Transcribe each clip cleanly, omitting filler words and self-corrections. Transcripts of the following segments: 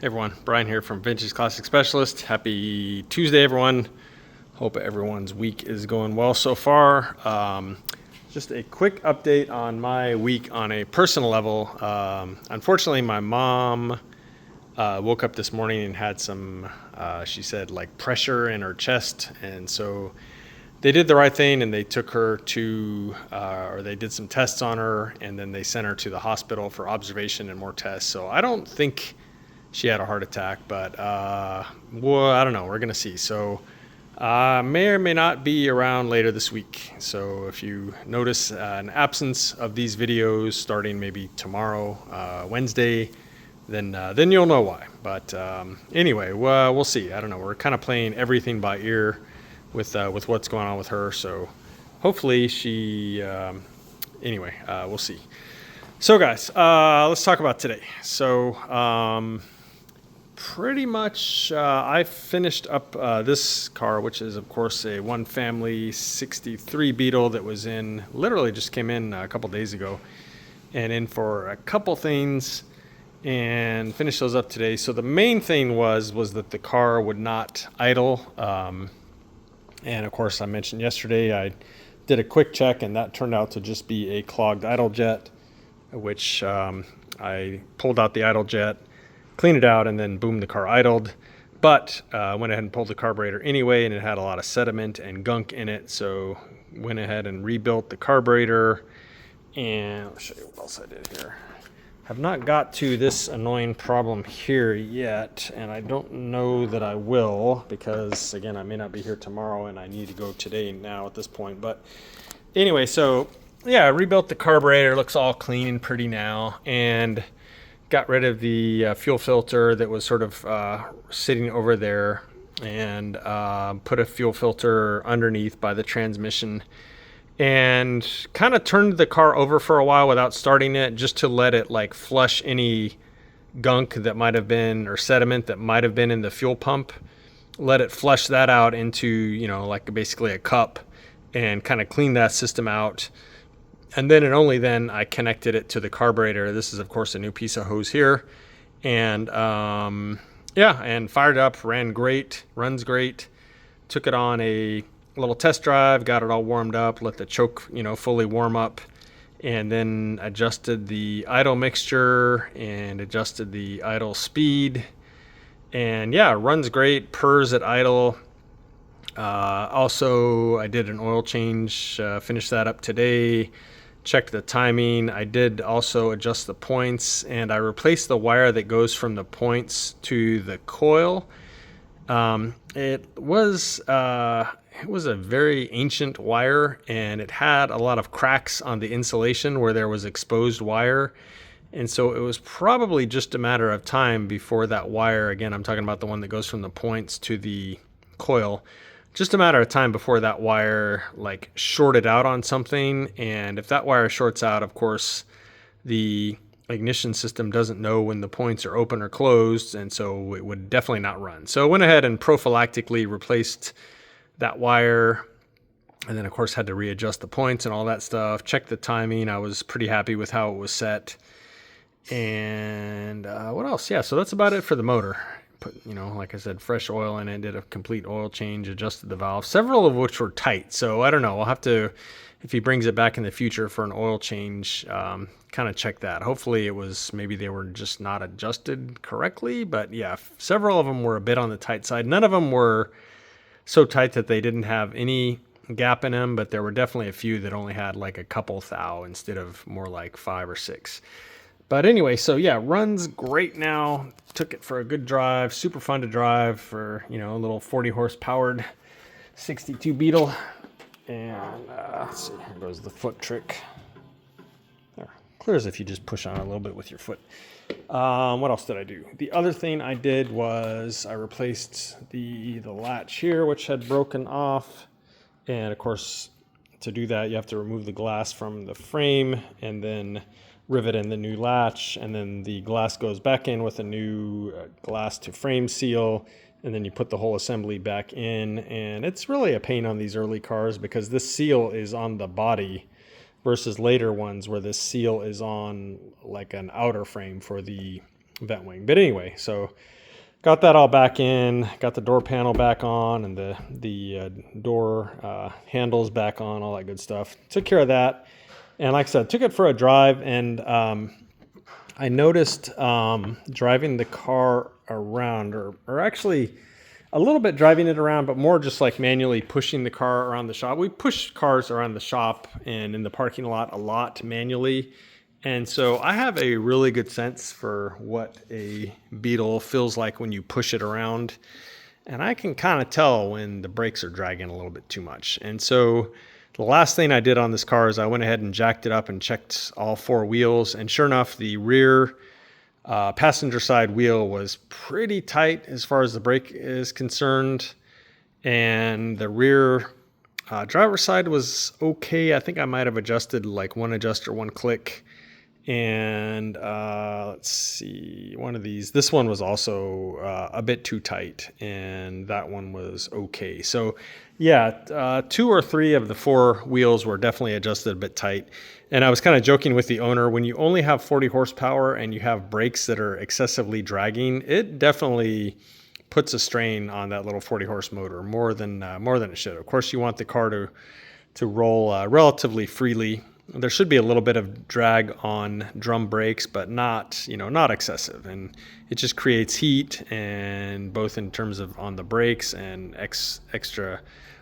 Hey everyone, Brian here from Vintage Classic Specialist. Happy Tuesday, everyone. Hope everyone's week is going well so far. Just a quick update on my week on a personal level. Unfortunately, my mom woke up this morning and had some, she said, like pressure in her chest. And so they did the right thing and they took her to, or they did some tests on her, and then they sent her to the hospital for observation and more tests. So I don't think she had a heart attack, but well, I don't know. We're gonna see. So may or may not be around later this week. So if you notice an absence of these videos starting maybe tomorrow, Wednesday, then you'll know why. But anyway, we'll see. I don't know. We're kind of playing everything by ear with what's going on with her. So hopefully she. Anyway, we'll see. So guys, let's talk about today. So pretty much I finished up this car, which is of course a one family 63 Beetle that was in, literally just came in a couple days ago, and in for a couple things and finished those up today. So the main thing was that the car would not idle, and of course I mentioned yesterday I did a quick check and that turned out to just be a clogged idle jet, which I pulled out the idle jet, cleaned it out, and then boom, the car idled. But went ahead and pulled the carburetor anyway, and it had a lot of sediment and gunk in it, so went ahead and rebuilt the carburetor. And I'll show you what else I did here. Have not got to this annoying problem here yet, and I don't know that I will, because again, I may not be here tomorrow and I need to go today now at this point. But anyway, so yeah, I rebuilt the carburetor. Looks all clean and pretty now, and got rid of the fuel filter that was sort of sitting over there, and put a fuel filter underneath by the transmission, and kind of turned the car over for a while without starting it, just to let it like flush any gunk that might have been, or sediment that might have been in the fuel pump. Let it flush that out into, you know, like basically a cup, and kind of clean that system out. And then and only then I connected it to the carburetor. This is of course a new piece of hose here, and yeah, and fired up, ran great, runs great. Took it on a little test drive, got it all warmed up, let the choke, you know, fully warm up, and then adjusted the idle mixture and adjusted the idle speed. And yeah, runs great, purrs at idle. Also, I did an oil change, finished that up today. Checked the timing. I did also adjust the points, and I replaced the wire that goes from the points to the coil. It was a very ancient wire, and it had a lot of cracks on the insulation where there was exposed wire. And so it was probably just a matter of time before that wire, again, I'm talking about the one that goes from the points to the coil, just a matter of time before that wire like shorted out on something. And if that wire shorts out, of course, the ignition system doesn't know when the points are open or closed, and so it would definitely not run. So I went ahead and prophylactically replaced that wire, and then of course had to readjust the points and all that stuff. Checked the timing. I was pretty happy with how it was set. And what else? Yeah, so that's about it for the motor. Put, you know, like I said, fresh oil in it, did a complete oil change, adjusted the valve, several of which were tight. So I don't know, I'll have to, if he brings it back in the future for an oil change, kind of check that. Hopefully it was, maybe they were just not adjusted correctly. But yeah, several of them were a bit on the tight side. None of them were so tight that they didn't have any gap in them, but there were definitely a few that only had like a couple thou instead of more like 5 or 6. But anyway, so yeah, runs great now. Took it for a good drive, super fun to drive for, you know, a little 40 horse powered 62 Beetle. And let's see, here goes the foot trick. There, clear as if you just push on a little bit with your foot. What else did I do? The other thing I did was I replaced the latch here, which had broken off. And of course, to do that, you have to remove the glass from the frame and then rivet in the new latch, and then the glass goes back in with a new glass to frame seal, and then you put the whole assembly back in. And it's really a pain on these early cars because this seal is on the body versus later ones where this seal is on like an outer frame for the vent wing. But anyway, so got that all back in, got the door panel back on, and the door handles back on, all that good stuff. Took care of that, and like I said, took it for a drive, and I noticed driving the car around, or actually a little bit driving it around, but more just like manually pushing the car around the shop. We push cars around the shop and in the parking lot a lot manually. And so I have a really good sense for what a Beetle feels like when you push it around. And I can kind of tell when the brakes are dragging a little bit too much. And so the last thing I did on this car is I went ahead and jacked it up and checked all 4 wheels. And sure enough, the rear passenger side wheel was pretty tight as far as the brake is concerned. And the rear driver's side was okay. I think I might have adjusted like one adjuster, one click. And let's see, one of these, this one was also a bit too tight, and that one was okay. So yeah, 2 or 3 of the 4 wheels were definitely adjusted a bit tight. And I was kind of joking with the owner, when you only have 40 horsepower and you have brakes that are excessively dragging, it definitely puts a strain on that little 40 horse motor more than it should. Of course, you want the car to roll relatively freely. There should be a little bit of drag on drum brakes, but not excessive. And it just creates heat, and both in terms of on the brakes and extra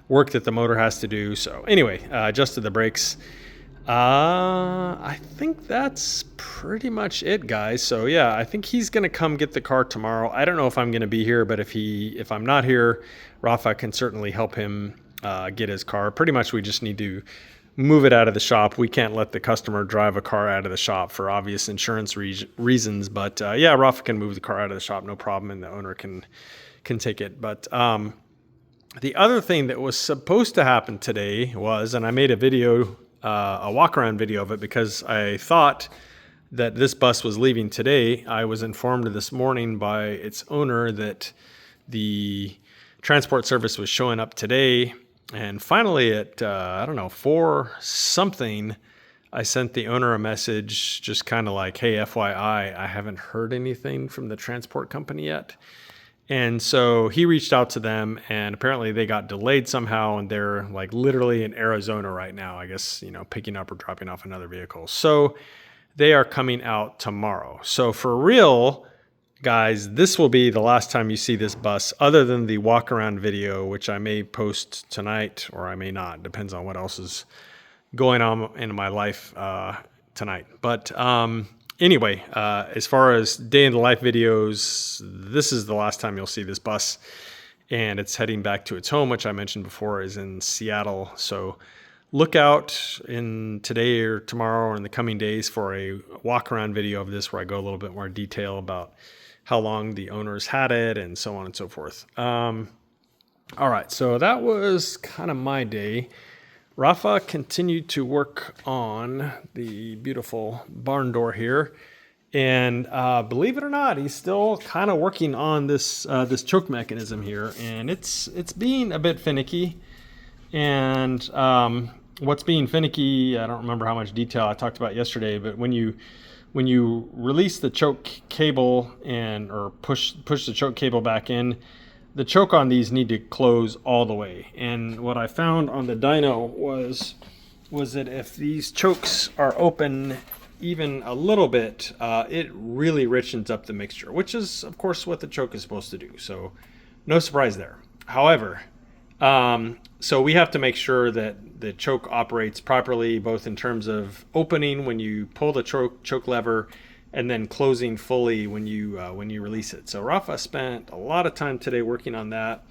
work that the motor has to do. So anyway, adjusted the brakes. I think that's pretty much it, guys. So yeah, I think he's going to come get the car tomorrow. I don't know if I'm going to be here, but if I'm not here, Rafa can certainly help him get his car. Pretty much we just need to move it out of the shop. We can't let the customer drive a car out of the shop for obvious insurance reasons. But yeah, Rafa can move the car out of the shop, no problem, and the owner can take it. But the other thing that was supposed to happen today was, and I made a video, a walk around video of it, because I thought that this bus was leaving today. I was informed this morning by its owner that the transport service was showing up today. And finally at, 4 something, I sent the owner a message just kind of like, hey, FYI, I haven't heard anything from the transport company yet. And so he reached out to them, and apparently they got delayed somehow, and they're like literally in Arizona right now, I guess, picking up or dropping off another vehicle. So they are coming out tomorrow. So for real, guys, this will be the last time you see this bus, other than the walk around video, which I may post tonight or I may not. Depends on what else is going on in my life tonight. But anyway, as far as day in the life videos, this is the last time you'll see this bus, and it's heading back to its home, which I mentioned before is in Seattle. So look out in today or tomorrow or in the coming days for a walk around video of this, where I go a little bit more detail about how long the owners had it and so on and so forth. All right, so that was kind of my day. Rafa continued to work on the beautiful barn door here. And believe it or not, he's still kind of working on this choke mechanism here. And it's being a bit finicky. And what's being finicky, I don't remember how much detail I talked about yesterday, but when you release the choke cable or push the choke cable back in, the choke on these need to close all the way. And what I found on the dyno was that if these chokes are open even a little bit, it really richens up the mixture, which is of course what the choke is supposed to do. So no surprise there. However, so we have to make sure that the choke operates properly, both in terms of opening when you pull the choke lever, and then closing fully when you release it. So Rafa spent a lot of time today working on that.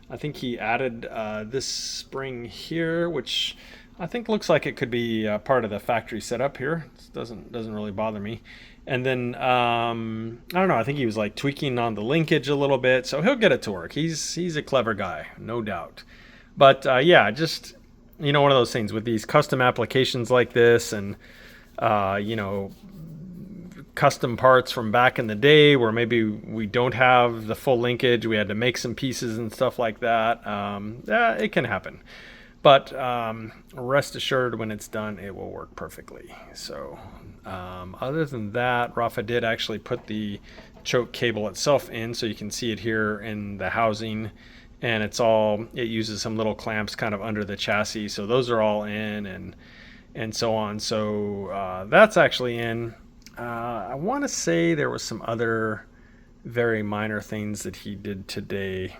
I think he added this spring here, which I think looks like it could be part of the factory setup here. It doesn't really bother me. And then I don't know, I think he was like tweaking on the linkage a little bit, so he'll get it to work. He's a clever guy, no doubt. But yeah, just one of those things with these custom applications like this, and custom parts from back in the day where maybe we don't have the full linkage, we had to make some pieces and stuff like that. Yeah, it can happen. But rest assured, when it's done, it will work perfectly. So other than that, Rafa did actually put the choke cable itself in, so you can see it here in the housing, and it uses some little clamps kind of under the chassis, so those are all in, and so on. So that's actually in. I want to say there was some other very minor things that he did today.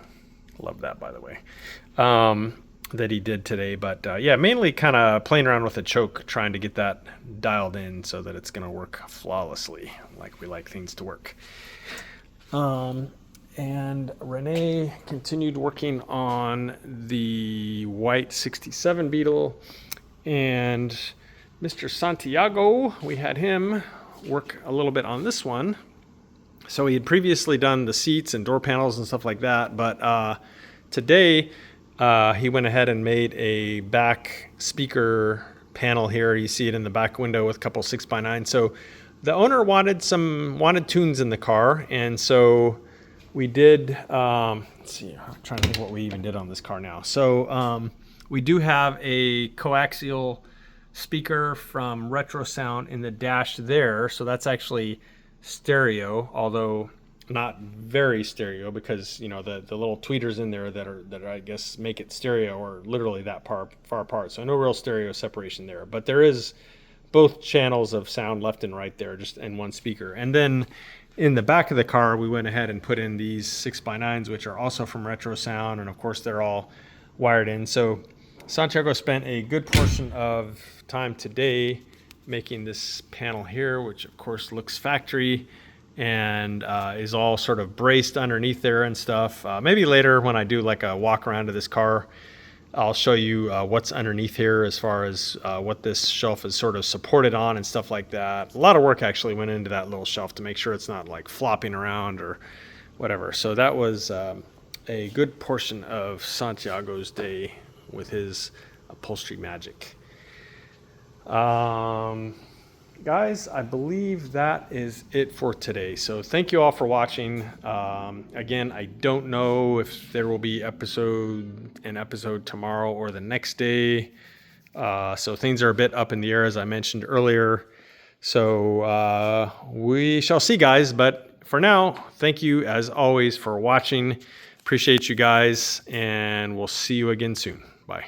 Love that, by the way. That he did today, but yeah, mainly kind of playing around with the choke, trying to get that dialed in so that it's going to work flawlessly, like we like things to work. And Rene continued working on the white 67 Beetle, and Mr. Santiago, we had him work a little bit on this one. So he had previously done the seats and door panels and stuff like that, but today he went ahead and made a back speaker panel here. You see it in the back window with a couple 6x9. So the owner wanted tunes in the car, and so we did. Let's see, I'm trying to think what we even did on this car now. So we do have a coaxial speaker from Retro Sound in the dash there. So that's actually stereo, although not very stereo, because the little tweeters in there that I guess make it stereo are literally that far apart, so no real stereo separation there, but there is both channels of sound left and right there, just in one speaker. And then in the back of the car, we went ahead and put in these 6x9s, which are also from Retro Sound, and of course they're all wired in. So Santiago spent a good portion of time today making this panel here, which of course looks factory and is all sort of braced underneath there and stuff. Maybe later when I do like a walk around to this car, I'll show you what's underneath here as far as what this shelf is sort of supported on and stuff like that. A lot of work actually went into that little shelf to make sure it's not like flopping around or whatever. So that was a good portion of Santiago's day with his upholstery magic. Guys, I believe that is it for today. So thank you all for watching. Again, I don't know if there will be an episode tomorrow or the next day. So things are a bit up in the air, as I mentioned earlier. So we shall see, guys. But for now, thank you as always for watching. Appreciate you guys, and we'll see you again soon. Bye.